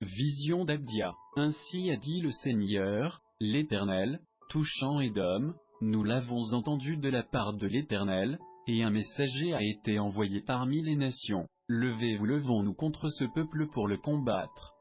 Vision d'Abdia. Ainsi a dit le Seigneur, l'Éternel, touchant Édom, nous l'avons entendu de la part de l'Éternel, et un messager a été envoyé parmi les nations. Levons-nous contre ce peuple pour le combattre.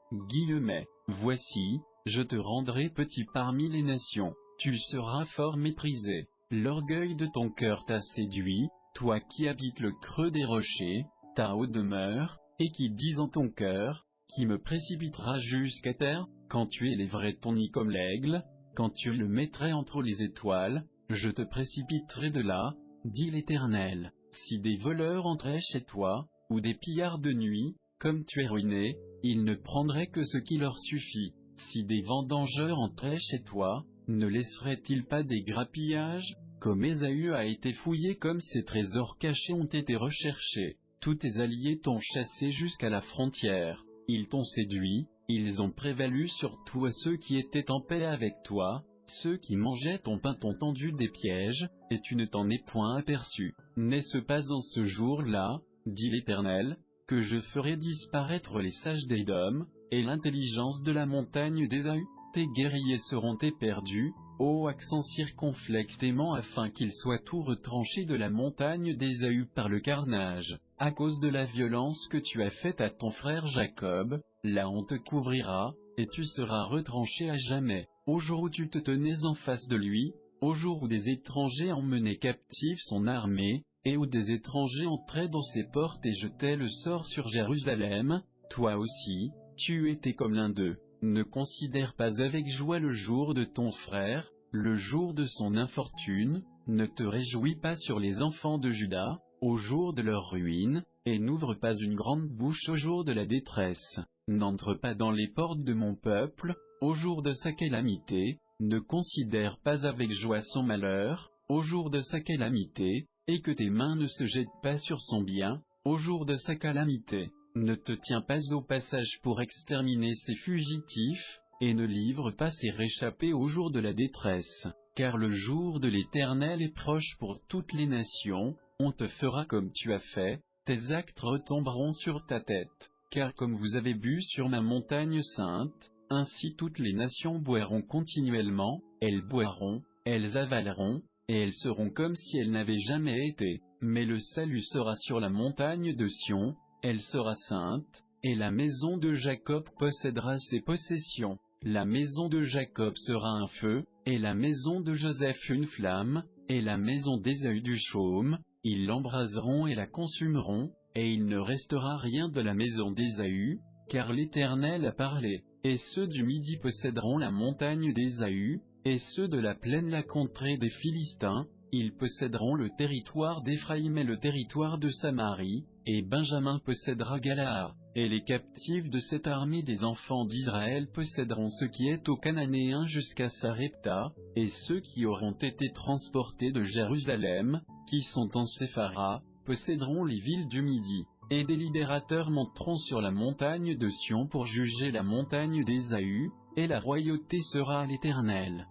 Voici, je te rendrai petit parmi les nations, tu seras fort méprisé. L'orgueil de ton cœur t'a séduit, toi qui habites le creux des rochers, ta haute demeure, et qui dis en ton cœur, qui me précipitera jusqu'à terre, quand tu élèverais ton nid comme l'aigle, quand tu le mettrais entre les étoiles, je te précipiterai de là, dit l'Éternel. Si des voleurs entraient chez toi, ou des pillards de nuit, comme tu es ruiné, ils ne prendraient que ce qui leur suffit. Si des vendangeurs entraient chez toi, ne laisseraient-ils pas des grappillages, comme Ésaü a été fouillé, comme ses trésors cachés ont été recherchés. Tous tes alliés t'ont chassé jusqu'à la frontière, ils t'ont séduit, ils ont prévalu sur tous ceux qui étaient en paix avec toi, ceux qui mangeaient ton pain t'ont tendu des pièges, et tu ne t'en es point aperçu. N'est-ce pas en ce jour-là, dit l'Éternel, que je ferai disparaître les sages d'Édom, et l'intelligence de la montagne d'Ésaü? Tes guerriers seront éperdus, ô accent circonflexe aimant, afin qu'ils soient tout retranchés de la montagne d'Ésaü par le carnage. À cause de la violence que tu as faite à ton frère Jacob, la honte te couvrira, et tu seras retranché à jamais. Au jour où tu te tenais en face de lui, au jour où des étrangers emmenaient captif son armée, et où des étrangers entraient dans ses portes et jetaient le sort sur Jérusalem, toi aussi, tu étais comme l'un d'eux. Ne considère pas avec joie le jour de ton frère, le jour de son infortune, ne te réjouis pas sur les enfants de Juda, au jour de leur ruine, et n'ouvre pas une grande bouche au jour de la détresse. N'entre pas dans les portes de mon peuple, au jour de sa calamité, ne considère pas avec joie son malheur, au jour de sa calamité, et que tes mains ne se jettent pas sur son bien, au jour de sa calamité. Ne te tiens pas au passage pour exterminer ses fugitifs, et ne livre pas ses réchappés au jour de la détresse, car le jour de l'Éternel est proche pour toutes les nations, on te fera comme tu as fait, tes actes retomberont sur ta tête, car comme vous avez bu sur ma montagne sainte, ainsi toutes les nations boiront continuellement, elles boiront, elles avaleront, et elles seront comme si elles n'avaient jamais été, mais le salut sera sur la montagne de Sion, elle sera sainte, et la maison de Jacob possédera ses possessions. La maison de Jacob sera un feu, et la maison de Joseph une flamme, et la maison d'Ésaü du chaume, ils l'embraseront et la consumeront, et il ne restera rien de la maison d'Ésaü, car l'Éternel a parlé. Et ceux du midi posséderont la montagne d'Ésaü, et ceux de la plaine la contrée des Philistins, ils posséderont le territoire d'Éphraïm et le territoire de Samarie, et Benjamin possédera Galaad, et les captifs de cette armée des enfants d'Israël posséderont ce qui est aux Cananéens jusqu'à Sarepta, et ceux qui auront été transportés de Jérusalem, qui sont en Séphara, posséderont les villes du Midi. Et des libérateurs monteront sur la montagne de Sion pour juger la montagne d'Ésaü, et la royauté sera à l'Éternel.